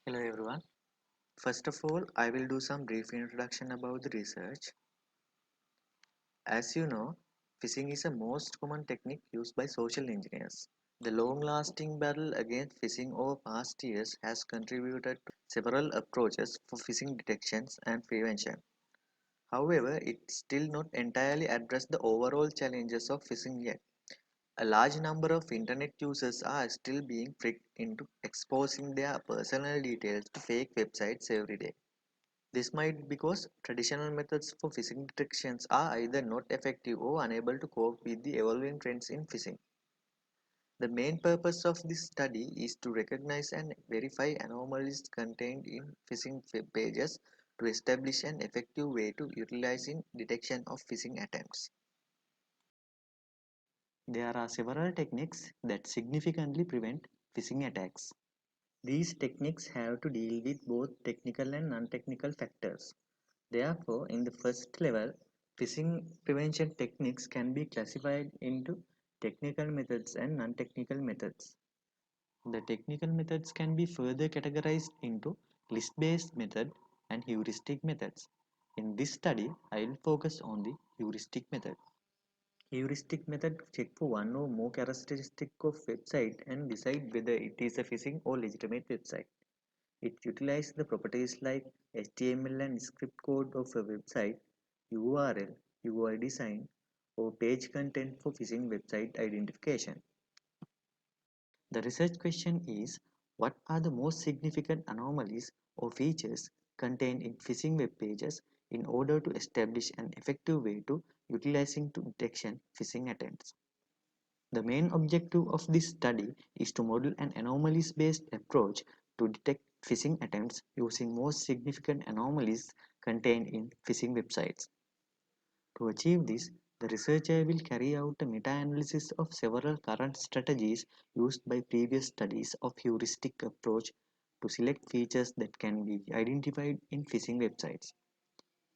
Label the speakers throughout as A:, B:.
A: Hello everyone. First of all, I will do some brief introduction about the research. As you know, phishing is a most common technique used by social engineers. The long-lasting battle against phishing over past years has contributed to several approaches for phishing detections and prevention. However, it still not entirely addressed the overall challenges of phishing yet. A large number of internet users are still being tricked into exposing their personal details to fake websites every day. This might be because traditional methods for phishing detections are either not effective or unable to cope with the evolving trends in phishing. The main purpose of this study is to recognize and verify anomalies contained in phishing web pages to establish an effective way to utilizing detection of phishing attempts. There are several techniques that significantly prevent phishing attacks. These techniques have to deal with both technical and non-technical factors. Therefore, in the first level, phishing prevention techniques can be classified into technical methods and non-technical methods. The technical methods can be further categorized into list-based method and heuristic methods. In this study, I will focus on the heuristic method. Heuristic method check for one or more characteristics of website and decide whether it is a phishing or legitimate website. It utilizes the properties like HTML and script code of a website, URL, UI design, or page content for phishing website identification. The research question is, what are the most significant anomalies or features contained in phishing web pages in order to establish an effective way to utilizing to detection phishing attempts? The main objective of this study is to model an anomalies-based approach to detect phishing attempts using most significant anomalies contained in phishing websites. To achieve this, the researcher will carry out a meta-analysis of several current strategies used by previous studies of heuristic approach to select features that can be identified in phishing websites.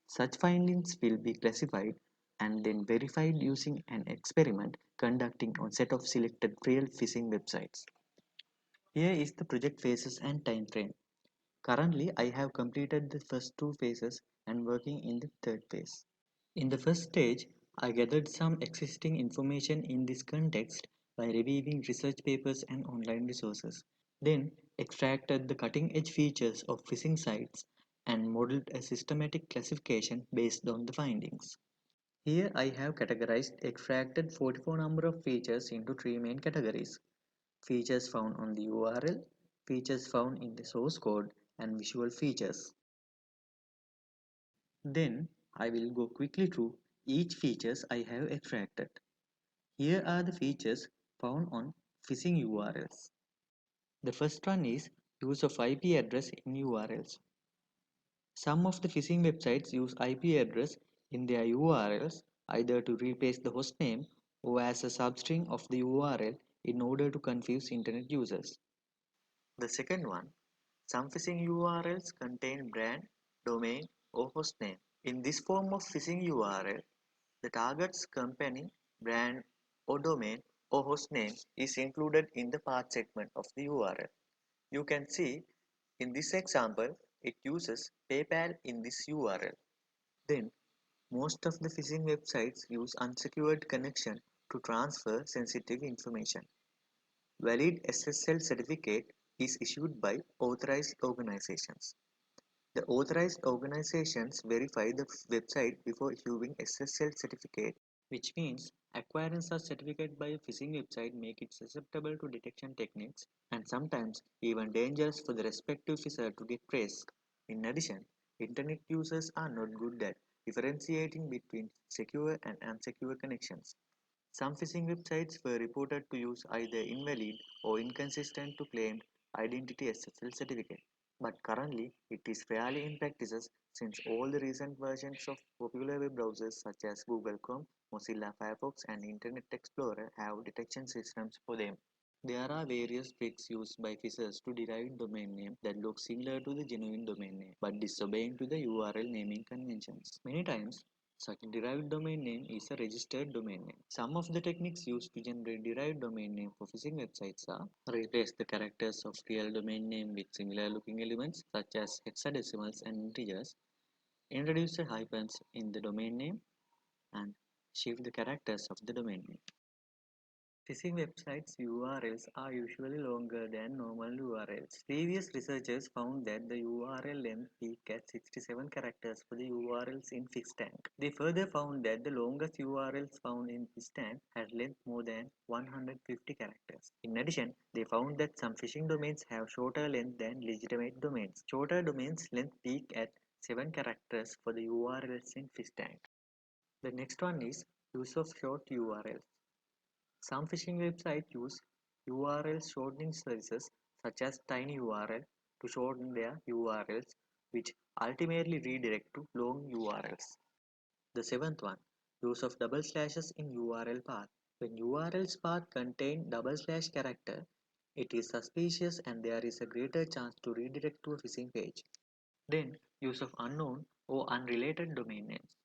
A: Such findings will be classified and then verified using an experiment conducting on set of selected real phishing websites. Here is the project phases and time frame. Currently, I have completed the first two phases and working in the third phase. In the first stage, I gathered some existing information in this context by reviewing research papers and online resources. Then extracted the cutting-edge features of phishing sites and modeled a systematic classification based on the findings. Here I have categorized extracted 44 number of features into three main categories: features found on the URL, features found in the source code, and visual features. Then I will go quickly through each features I have extracted. Here are the features found on phishing URLs. The first one is use of IP address in URLs. Some of the phishing websites use IP address in their URLs either to replace the hostname or as a substring of the URL in order to confuse internet users. The second one, some phishing URLs contain brand, domain, or hostname. In this form of phishing URL, the target's company, brand, or domain or hostname is included in the path segment of the URL. You can see in this example, it uses PayPal in this URL. Then, most of the phishing websites use unsecured connection to transfer sensitive information. Valid SSL certificate is issued by authorized organizations. The authorized organizations verify the website before issuing SSL certificate, which means acquiring such certificate by a phishing website make it susceptible to detection techniques and sometimes even dangerous for the respective phisher to get traced. In addition, internet users are not good at differentiating between secure and unsecure connections. Some phishing websites were reported to use either invalid or inconsistent to claimed identity SSL certificate. But currently, it is rarely in practices since all the recent versions of popular web browsers such as Google Chrome, Mozilla Firefox, and Internet Explorer have detection systems for them. There are various tricks used by phishers to derive domain name that look similar to the genuine domain name but disobeying to the URL naming conventions. Many times, Such derived domain name is a registered domain name. Some of the techniques used to generate derived domain name for phishing websites are: replace the characters of real domain name with similar looking elements such as hexadecimals and integers, introduce a hyphens in the domain name, and shift the characters of the domain name. Phishing websites URLs are usually longer than normal URLs. Previous researchers found that the URL length peaked at 67 characters for the URLs in PhishTank. They further found that the longest URLs found in PhishTank had length more than 150 characters. In addition, they found that some phishing domains have shorter length than legitimate domains. Shorter domains length peak at 7 characters for the URLs in PhishTank. The next one is use of short URLs. Some phishing websites use URL shortening services such as tinyURL to shorten their URLs, which ultimately redirect to long URLs. The seventh one, use of double slashes in URL path. When URL's path contain double slash character, it is suspicious and there is a greater chance to redirect to a phishing page. Then, use of unknown or unrelated domain names.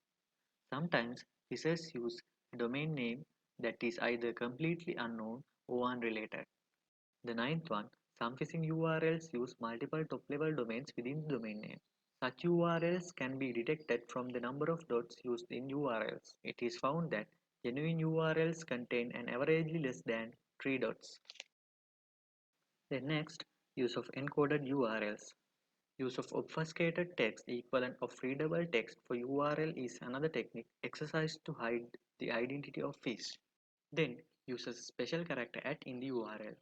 A: Sometimes phishers use a domain name that is either completely unknown or unrelated. The ninth one, some phishing URLs use multiple top-level domains within the domain name. Such URLs can be detected from the number of dots used in URLs. It is found that genuine URLs contain an averagely less than 3 dots. Then next, use of encoded URLs. Use of obfuscated text equivalent of readable text for URL is another technique exercised to hide the identity of fish. Then uses special character at in the URL.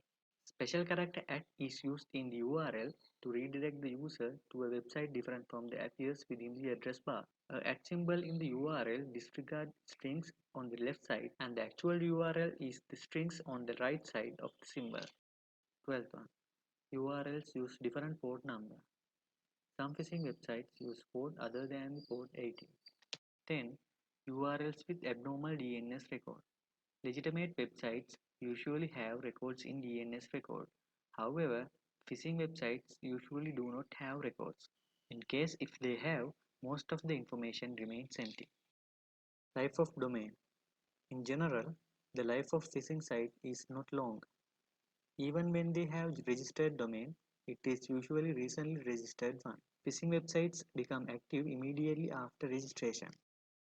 A: Special character at is used in the URL to redirect the user to a website different from the appears within the address bar. A at symbol in the URL disregards strings on the left side and the actual URL is the strings on the right side of the symbol. 12th one. URLs use different port number. Some phishing websites use port other than the port 80. 10. URLs with abnormal DNS record. Legitimate websites usually have records in DNS record. However, phishing websites usually do not have records. In case if they have, most of the information remains empty. Life of domain. In general, the life of phishing site is not long. Even when they have registered domain, it is usually recently registered one. Phishing websites become active immediately after registration.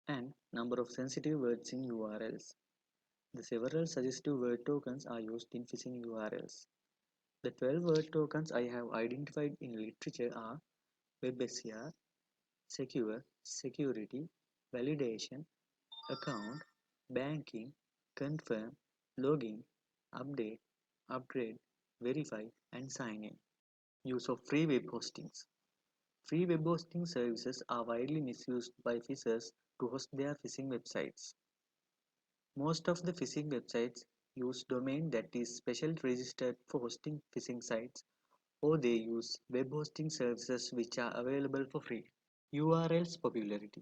A: And number of sensitive words in URLs. The several suggestive word tokens are used in phishing URLs. The 12 word tokens I have identified in literature are WebSCR, secure, security, validation, account, banking, confirm, login, update, upgrade, verify, and sign in. Use of free web hostings. Free web hosting services are widely misused by phishers to host their phishing websites. Most of the phishing websites use domain that is specially registered for hosting phishing sites, or they use web hosting services which are available for free. URL's popularity.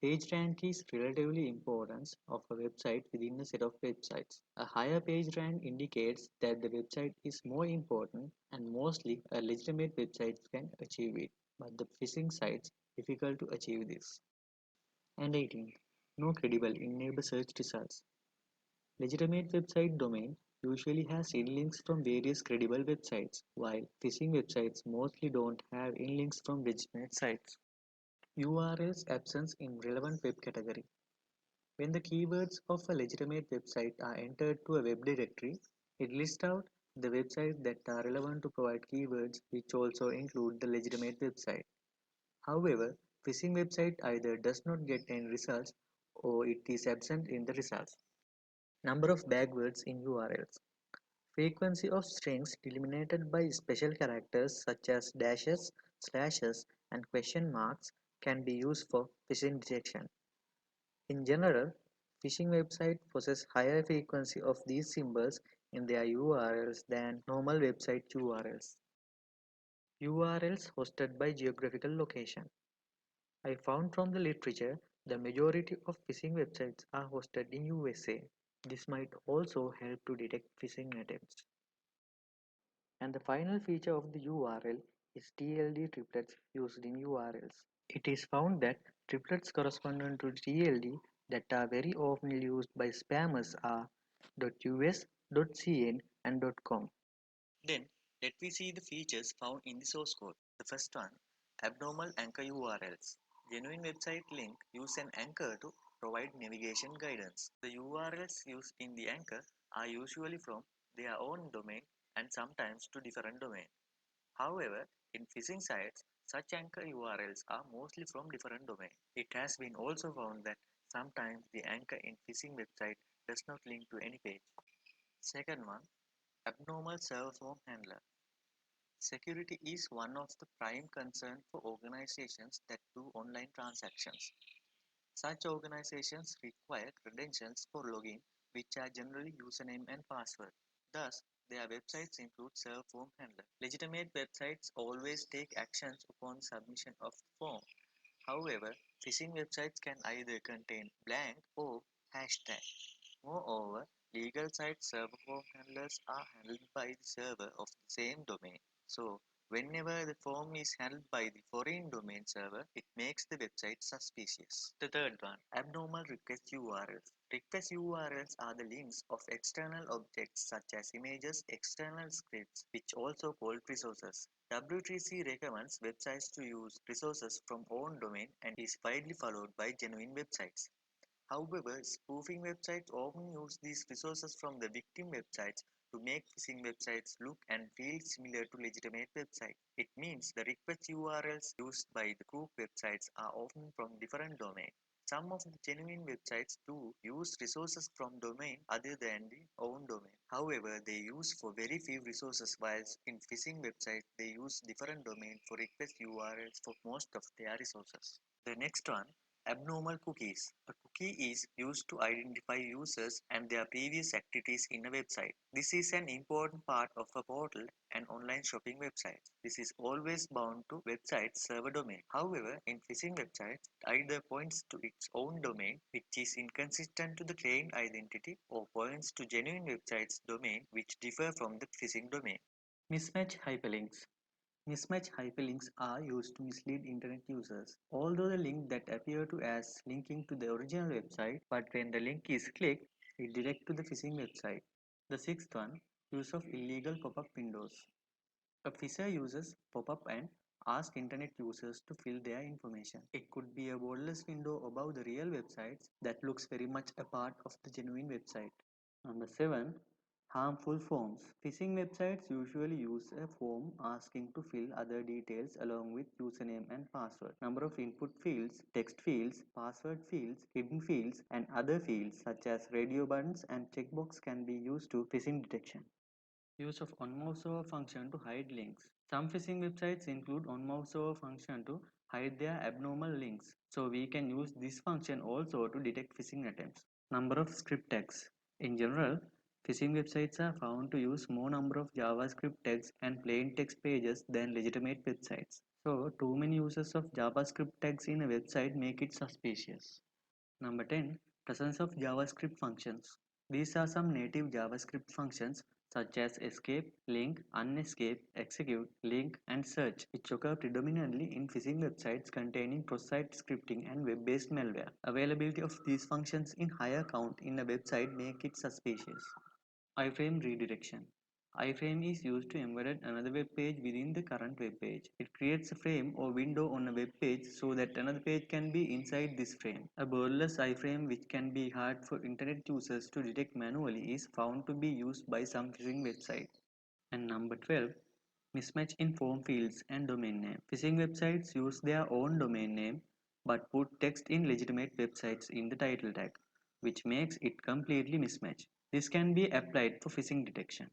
A: PageRank is relatively importance of a website within a set of websites. A higher PageRank indicates that the website is more important and mostly a legitimate website can achieve it, but the phishing sites difficult to achieve this. And 18. No credible in-neighbor search results. Legitimate website domain usually has in-links from various credible websites, while phishing websites mostly don't have in-links from legitimate sites. URL's absence in relevant web category. When the keywords of a legitimate website are entered to a web directory, it lists out the websites that are relevant to provide keywords which also include the legitimate website. However, phishing website either does not get any results or it is absent in the results. Number of backwords in URLs. Frequency of strings delimited by special characters such as dashes, slashes, and question marks can be used for phishing detection. In general, phishing websites possess higher frequency of these symbols in their URLs than normal website URLs. URLs hosted by geographical location. I found from the literature the majority of phishing websites are hosted in USA. This might also help to detect phishing attempts. And the final feature of the URL is TLD triplets used in URLs. It is found that triplets corresponding to TLD that are very often used by spammers are .us, .cn, and .com. Then, let we see the features found in the source code. The first one, abnormal anchor URLs. Genuine website link use an anchor to provide navigation guidance. The URLs used in the anchor are usually from their own domain and sometimes to different domain. However, in phishing sites, such anchor URLs are mostly from different domains. It has been also found that sometimes the anchor in phishing website does not link to any page. Second one, abnormal server form handler. Security is one of the prime concerns for organizations that do online transactions. Such organizations require credentials for login, which are generally username and password. Thus, their websites include server form handler. Legitimate websites always take actions upon submission of the form. However, phishing websites can either contain blank or hashtag. Moreover, legal site server form handlers are handled by the server of the same domain. So, whenever the form is handled by the foreign domain server, it makes the website suspicious. The third one, abnormal request URLs. Request URLs are the links of external objects such as images, external scripts, which also called resources. W3C recommends websites to use resources from own domain and is widely followed by genuine websites. However, spoofing websites often use these resources from the victim websites to make phishing websites look and feel similar to legitimate websites. It means the request URLs used by the group websites are often from different domains. Some of the genuine websites do use resources from domain other than the own domain. However, they use for very few resources, whilst in phishing websites they use different domain for request URLs for most of their resources. The next one, abnormal cookies. A cookie is used to identify users and their previous activities in a website. This is an important part of a portal and online shopping website. This is always bound to website server domain. However, in phishing websites, it either points to its own domain, which is inconsistent to the claimed identity, or points to genuine website's domain, which differ from the phishing domain. Mismatch hyperlinks. Mismatch hyperlinks are used to mislead internet users. Although the link that appear to as linking to the original website, but when the link is clicked, it directs to the phishing website. The sixth one, use of illegal pop-up windows. A phisher uses pop-up and asks internet users to fill their information. It could be a borderless window above the real websites that looks very much a part of the genuine website. Number 7. Harmful forms. Phishing websites usually use a form asking to fill other details along with username and password. Number of input fields, text fields, password fields, hidden fields, and other fields such as radio buttons and checkbox can be used to phishing detection. Use of onMouseOver function to hide links. Some phishing websites include onMouseOver function to hide their abnormal links, so we can use this function also to detect phishing attempts. Number of script tags. In general, phishing websites are found to use more number of JavaScript tags and plain text pages than legitimate websites. So, too many uses of JavaScript tags in a website make it suspicious. Number 10. Presence of JavaScript functions. These are some native JavaScript functions such as escape, link, unescape, execute, link, and search, which occur predominantly in phishing websites containing cross-site scripting and web-based malware. Availability of these functions in higher count in a website make it suspicious. Iframe redirection. Iframe is used to embed another web page within the current web page. It creates a frame or window on a web page so that another page can be inside this frame. A borderless iframe, which can be hard for internet users to detect manually, is found to be used by some phishing websites. And number 12, mismatch in form fields and domain name. Phishing websites use their own domain name but put text in legitimate websites in the title tag, which makes it completely mismatched. This can be applied for phishing detection.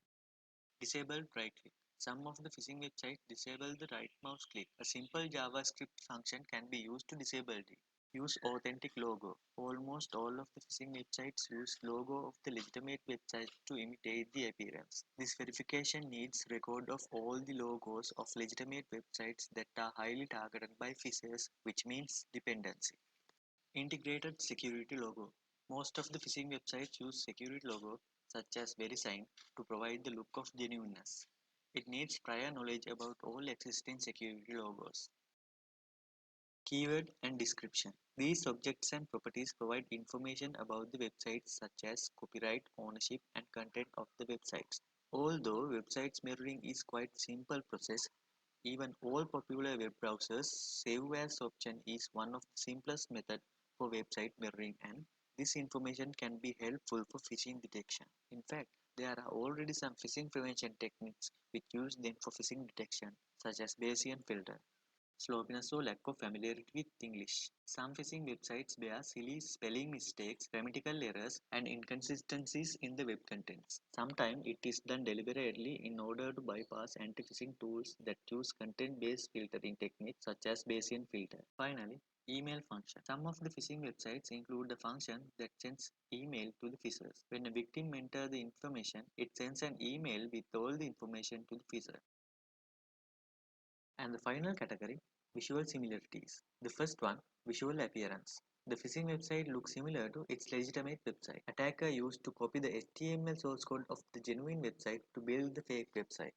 A: Disable right click. Some of the phishing websites disable the right mouse click. A simple JavaScript function can be used to disable it. Use authentic logo. Almost all of the phishing websites use logo of the legitimate website to imitate the appearance. This verification needs record of all the logos of legitimate websites that are highly targeted by phishers, which means dependency. Integrated security logo. Most of the phishing websites use security logo such as VeriSign to provide the look of genuineness. It needs prior knowledge about all existing security logos. Keyword and description. These objects and properties provide information about the websites such as copyright, ownership, and content of the websites. Although websites mirroring is quite simple process, even all popular web browsers save as option is one of the simplest method for website mirroring, and this information can be helpful for phishing detection. In fact, there are already some phishing prevention techniques which use them for phishing detection, such as Bayesian filter. Sloppiness or lack of familiarity with English. Some phishing websites bear silly spelling mistakes, grammatical errors, and inconsistencies in the web contents. Sometimes it is done deliberately in order to bypass anti-phishing tools that use content-based filtering techniques such as Bayesian filter. Finally, email function. Some of the phishing websites include a function that sends email to the fishers. When a victim enters the information, it sends an email with all the information to the fisher. And the final category, visual similarities. The first one, visual appearance. The phishing website looks similar to its legitimate website. Attacker used to copy the HTML source code of the genuine website to build the fake website.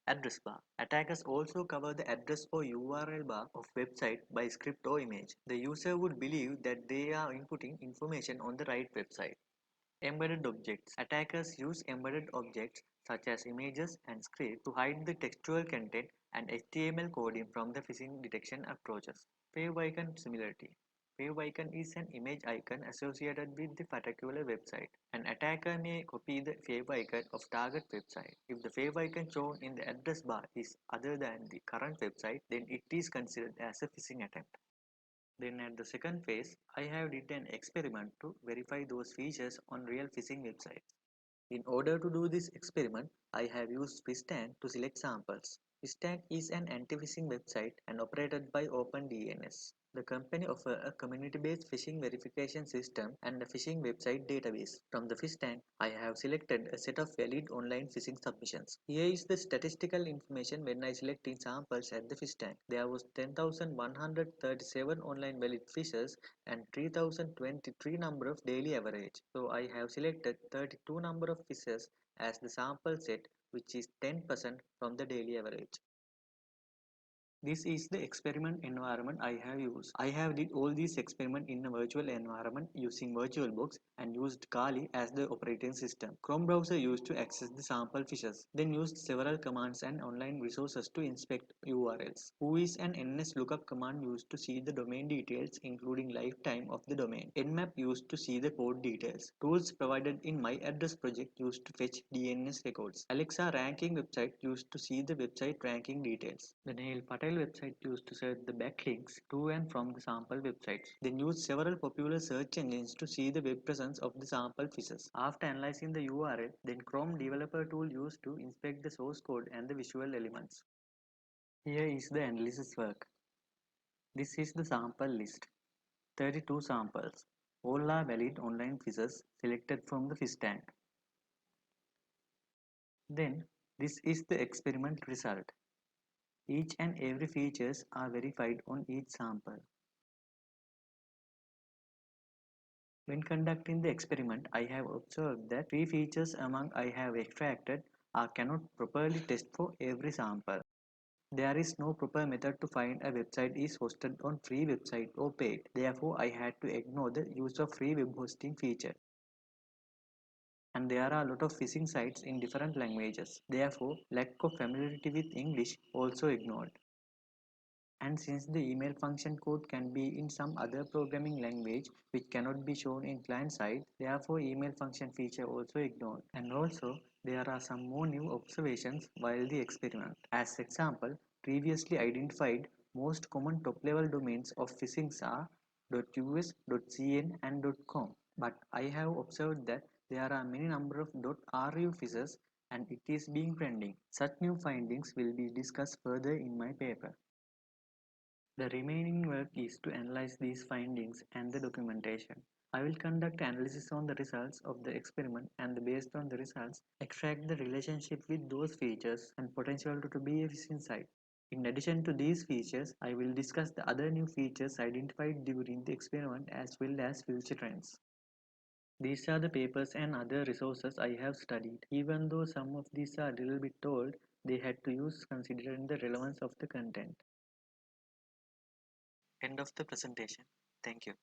A: Address bar. Attackers also cover the address or URL bar of website by script or image. The user would believe that they are inputting information on the right website. Embedded objects. Attackers use embedded objects such as images and scripts to hide the textual content and HTML coding from the phishing detection approaches. Favicon similarity. Favicon is an image icon associated with the particular website. An attacker may copy the favicon of target website. If the favicon shown in the address bar is other than the current website, then it is considered as a phishing attempt. Then at the second phase, I have did an experiment to verify those features on real phishing websites. In order to do this experiment, I have used Phishtank to select samples. Phishtank is an anti-phishing website and operated by OpenDNS. The company offers a community-based phishing verification system and a phishing website database. From the Phishtank, I have selected a set of valid online phishing submissions. Here is the statistical information when I selected samples at the Phishtank. There was 10,137 online valid phishes and 3023 number of daily average. So I have selected 32 number of fishes as the sample set, which is 10% from the daily average. This is the experiment environment I have used. I have did all these experiment in a virtual environment using VirtualBox and used Kali as the operating system. Chrome browser used to access the sample fishes, then used several commands and online resources to inspect URLs. Whois and NSLOOKUP command used to see the domain details including lifetime of the domain. Nmap used to see the port details. Tools provided in my address project used to fetch DNS records. Alexa ranking website used to see the website ranking details. The Neil Patel website used to search the backlinks to and from the sample websites. Then used several popular search engines to see the web presence of the sample fishes. After analyzing the URL, then Chrome developer tool used to inspect the source code and the visual elements. Here is the analysis work. This is the sample list. 32 samples. All are valid online fishes selected from the fish tank. Then this is the experiment result. Each and every features are verified on each sample. When conducting the experiment, I have observed that three features among I have extracted are cannot properly test for every sample. There is no proper method to find a website is hosted on free website or paid. Therefore, I had to ignore the use of free web hosting feature. And there are a lot of phishing sites in different languages. Therefore, lack of familiarity with English also ignored. And since the email function code can be in some other programming language which cannot be shown in client side, therefore email function feature also ignored. And also there are some more new observations while the experiment. As example, previously identified most common top level domains of phishing are .us, .cn and .com. But I have observed that there are many number of .ru fishes and it is being trending. Such new findings will be discussed further in my paper. The remaining work is to analyze these findings and the documentation. I will conduct analysis on the results of the experiment and based on the results, extract the relationship with those features and potential to be a phishing site. In addition to these features, I will discuss the other new features identified during the experiment as well as future trends. These are the papers and other resources I have studied. Even though some of these are a little bit old, they had to use considering the relevance of the content. End of the presentation. Thank you.